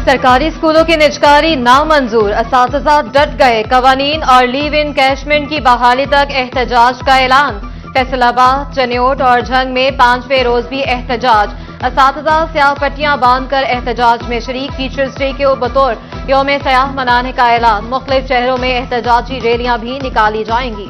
सरकारी स्कूलों की निजकारी नामंजूर, असातिज़ा डट गए। कवानीन और लीव इन कैशमेंट की बहाली तक एहतजाज का ऐलान। फैसलाबाद, चनियोट और झंग में 5वें रोज भी एहतजाज। असातिज़ा स्याह पट्टियां बांधकर एहतजाज में शरीक। टीचर्स डे के बतौर यौम सयाह मनाने का ऐलान। मुख्तलिफ शहरों में एहतजाजी रैलियां भी निकाली जाएंगी।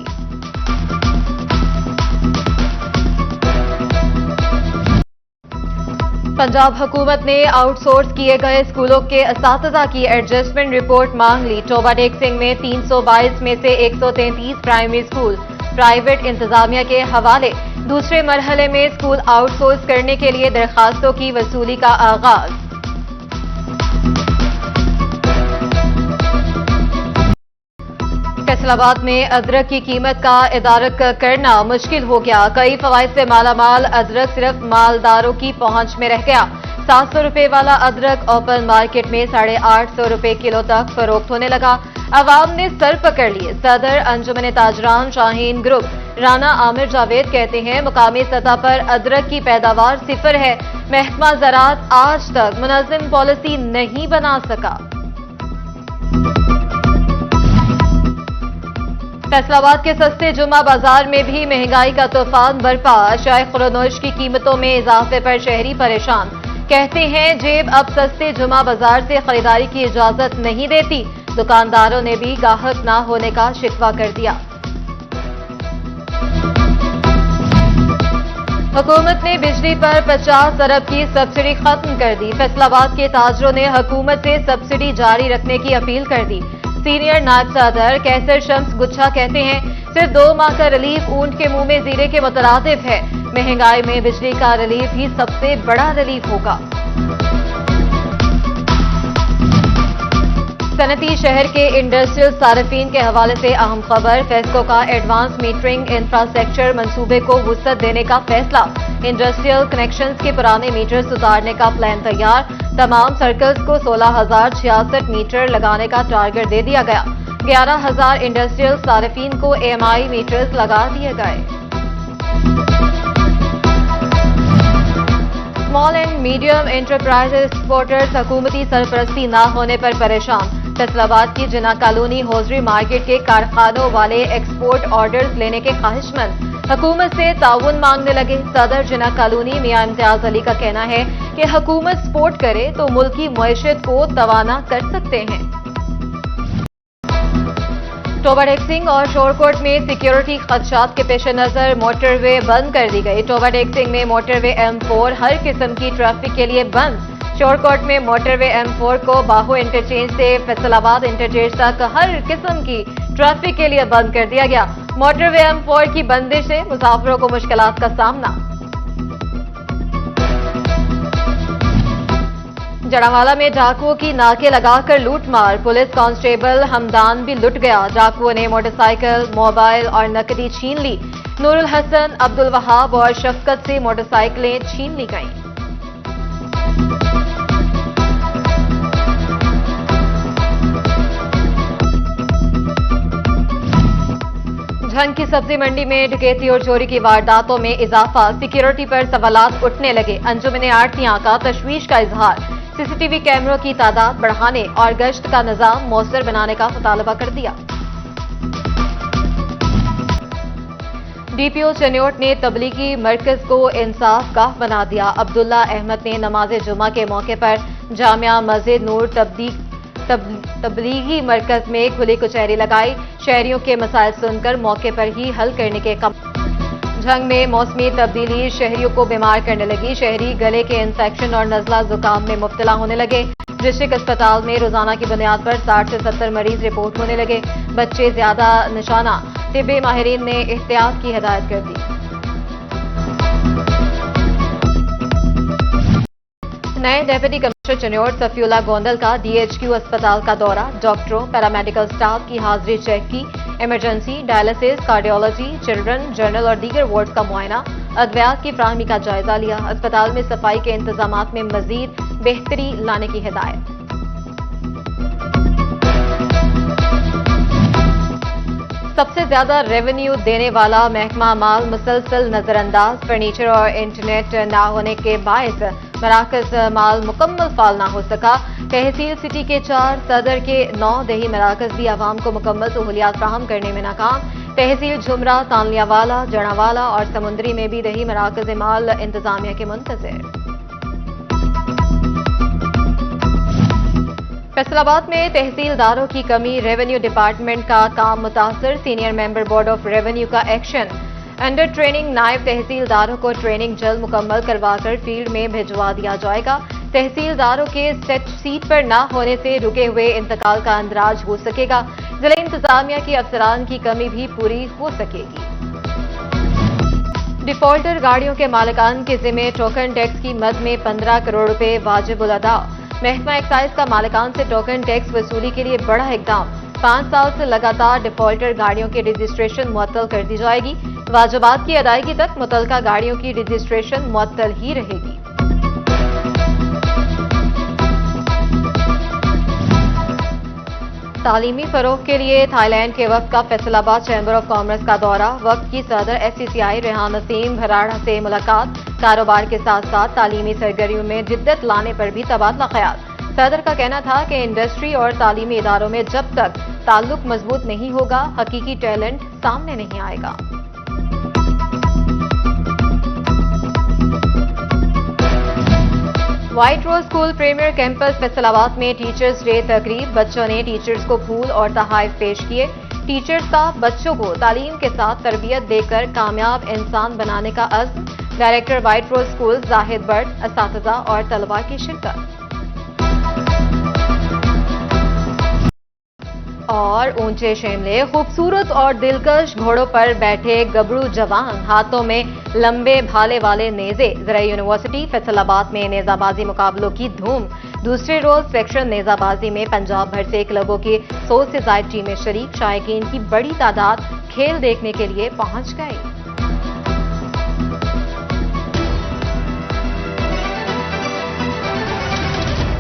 पंजाब हुकूमत ने आउटसोर्स किए गए स्कूलों के असातिज़ा की एडजस्टमेंट रिपोर्ट मांग ली। टोबा टेक सिंह में 322 में से 133 प्राइमरी स्कूल प्राइवेट इंतजामिया के हवाले। दूसरे मरहले में स्कूल आउटसोर्स करने के लिए दरखास्तों की वसूली का आगाज। फैसलाबाद में अदरक की कीमत का इदारक करना मुश्किल हो गया। कई फवाइद से मालामाल अदरक सिर्फ मालदारों की पहुंच में रह गया। 700 रुपए वाला अदरक ओपन मार्केट में 850 रुपए किलो तक फरोख्त होने लगा। अवाम ने सर पकड़ लिए। सदर अंजुमन ताजरान शाहीन ग्रुप राना आमिर जावेद कहते हैं, मुकामी सतह पर अदरक की पैदावार सिफर है। महकमा ज़राअत आज तक मुनज़्ज़म पॉलिसी नहीं बना सका। फैसलाबाद के सस्ते जुमा बाजार में भी महंगाई का तूफान बरपा। अशियाए खुरनोश की कीमतों में इजाफे पर शहरी परेशान। कहते हैं, जेब अब सस्ते जुमा बाजार से खरीदारी की इजाजत नहीं देती। दुकानदारों ने भी गाहक ना होने का शिकवा कर दिया। हुकूमत ने बिजली पर 50 अरब की सब्सिडी खत्म कर दी। फैसलाबाद के ताजरों ने हुकूमत से सब्सिडी जारी रखने की अपील कर दी। सीनियर नायब सदर कैसर शम्स गुच्छा कहते हैं, सिर्फ 2 माह का रिलीफ ऊंट के मुंह में जीरे के मुतरादिफ है। महंगाई में बिजली का रिलीफ ही सबसे बड़ा रिलीफ होगा। सनती शहर के इंडस्ट्रियल सार्फिन के हवाले से अहम खबर। फेस्को का एडवांस मीटरिंग इंफ्रास्ट्रक्चर मंसूबे को वुसअत देने का फैसला। इंडस्ट्रियल कनेक्शंस के पुराने मीटर्स उतारने का प्लान तैयार। तमाम सर्कल्स को 16,066 मीटर लगाने का टारगेट दे दिया गया। 11,000 इंडस्ट्रियल सार्फिन को AMI मीटर्स लगा दिए गए। Small and medium enterprises exporters हुकूमती सरपरस्ती न होने पर परेशान। फैसलाबाद की जिना कॉलोनी हौजरी मार्केट के कारखानों वाले एक्सपोर्ट ऑर्डर्स लेने के ख्वाहिशमंद हुकूमत से ताउन मांगने लगे। सदर जिना कॉलोनी मियां इम्तियाज अली का कहना है कि हुकूमत सपोर्ट करे तो मुल्की मईशत को तवाना कर सकते हैं। टोबा टेक सिंह और शोरकोट में सिक्योरिटी खदशात के पेश नजर मोटरवे बंद कर दी गई। टोबा टेक सिंह में मोटरवे M4 हर किस्म की ट्रैफिक के लिए बंद। शोरकोट में मोटरवे M4 को बाहो इंटरचेंज से फैसलाबाद इंटरचेंज तक हर किस्म की ट्रैफिक के लिए बंद कर दिया गया। मोटरवे M4 की बंदिश से मुसाफिरों को मुश्किलात का सामना। जड़ावाला में डाकुओं की नाके लगाकर लूटमार। पुलिस कांस्टेबल हमदान भी लुट गया। डाकुओं ने मोटरसाइकिल, मोबाइल और नकदी छीन ली। नूरुल हसन, अब्दुल वहाब और शफकत से मोटरसाइकिलें छीन ली गईं। झंग की सब्जी मंडी में डकैती और चोरी की वारदातों में इजाफा। सिक्योरिटी पर सवालात उठने लगे। अंजुमन आड़तियां का तशवीश का इजहार। CCTV कैमरों की तादाद बढ़ाने और गश्त का निजाम मौसर बनाने का मुतालबा कर दिया। DPO चनियोट ने तबलीगी मरकज को इंसाफ गाह बना दिया। अब्दुल्ला अहमद ने नमाज जुमा के मौके पर जामिया मस्जिद नूर तबलीगी मरकज में खुली कचहरी लगाई। शहरियों के मसाइल सुनकर मौके पर ही हल करने के कम। झंग में मौसमी तब्दीली शहरियों को बीमार करने लगी। शहरी गले के इंफेक्शन और नजला जुकाम में मुब्तला होने लगे। डिस्ट्रिक्ट अस्पताल में रोजाना की बुनियाद पर 60 से 70 मरीज रिपोर्ट होने लगे। बच्चे ज्यादा निशाना। तिब्बी माहिरीन ने एहतियात की हिदायत कर दी। नए डेप्यूटी कमिश्नर चनियोट सफीउल्ला गोंदल का DHQ अस्पताल का दौरा। डॉक्टरों, पैरामेडिकल स्टाफ की हाजिरी चेक की। Emergency, dialysis, cardiology, children, general और दीगर वार्ड्स का मुआयना। अद्वियात की फ्राहमी का जायजा लिया। अस्पताल में सफाई के इंतजामात में मजीद बेहतरी लाने की हिदायत। سب سے زیادہ ریونیو دینے والا محکمہ مال مسلسل نظر انداز، فرنیچر اور انٹرنیٹ نہ ہونے کے باعث مراکز مال مکمل فعال نہ ہو سکا۔ تحصیل سٹی کے 4، صدر کے 9 دیہی مراکز بھی عوام کو مکمل سہولیات فراہم کرنے میں ناکام۔ تحصیل جھمرہ، تانلیہ والا، جڑاوالا اور سمندری میں بھی دیہی مراکز مال انتظامیہ کے منتظر۔ فیصل آباد میں تحصیلداروں کی کمی، ریونیو ڈپارٹمنٹ کا کام متاثر، senior member board of revenue کا ایکشن۔ انڈر ٹریننگ نائب تحصیلداروں کو ٹریننگ جلد مکمل کروا کر فیلڈ میں بھجوا دیا جائے گا۔ تحصیلداروں کے سیٹ پر نہ ہونے سے رکے ہوئے انتقال کا اندراج ہو سکے گا۔ ضلع انتظامیہ کے افسران کی کمی بھی پوری ہو سکے گی۔ ڈیفالٹر گاڑیوں کے مالکان کے ذمہ ٹوکن ٹیکس کی مد میں 15 کروڑ روپے واجب الادا۔ محکمہ ایکسائز کا مالکان سے ٹوکن ٹیکس وصولی کے لیے بڑا اقدام۔ 5 سال سے لگاتار ڈیفالٹر گاڑیوں کی رجسٹریشن معطل کر دی جائے گی۔ واجبات کی ادائیگی تک متعلقہ گاڑیوں کی رجسٹریشن معطل ہی رہے گی۔ تعلیمی فروغ کے لیے تھائی لینڈ کے وفد کا فیصل آباد چیمبر آف کامرس کا دورہ، وفد کی صدر FCCI ریحان نسیم بھراڑا سے ملاقات، کاروبار کے ساتھ ساتھ تعلیمی سرگرمیوں میں جدت لانے پر بھی تبادلہ خیال۔ صدر کا کہنا تھا کہ انڈسٹری اور تعلیمی اداروں میں جب تک تعلق مضبوط نہیں ہوگا، حقیقی ٹیلنٹ سامنے نہیں آئے گا۔ White rose school premier campus Faisalabad میں ٹیچرز ڈے تقریب، بچوں نے ٹیچرز کو پھول اور تحائف پیش کیے۔ ٹیچرز کا بچوں کو تعلیم کے ساتھ تربیت دے کر کامیاب انسان بنانے کا عزم، director white rose school Zahid but, اساتذہ اور طلباء کی شرکت۔ اور اونچے شملے، خوبصورت اور دلکش گھوڑوں پر بیٹھے گبرو جوان، ہاتھوں میں لمبے بھالے والے نیزے۔ زرعی یونیورسٹی فیصل آباد میں نیزہ بازی مقابلوں کی دھوم، دوسرے روز سیکشن نیزہ بازی میں پنجاب بھر سے کلبوں کی 100 سے زائد ٹیمیں شریک، شائقین کی بڑی تعداد کھیل دیکھنے کے لیے پہنچ گئی۔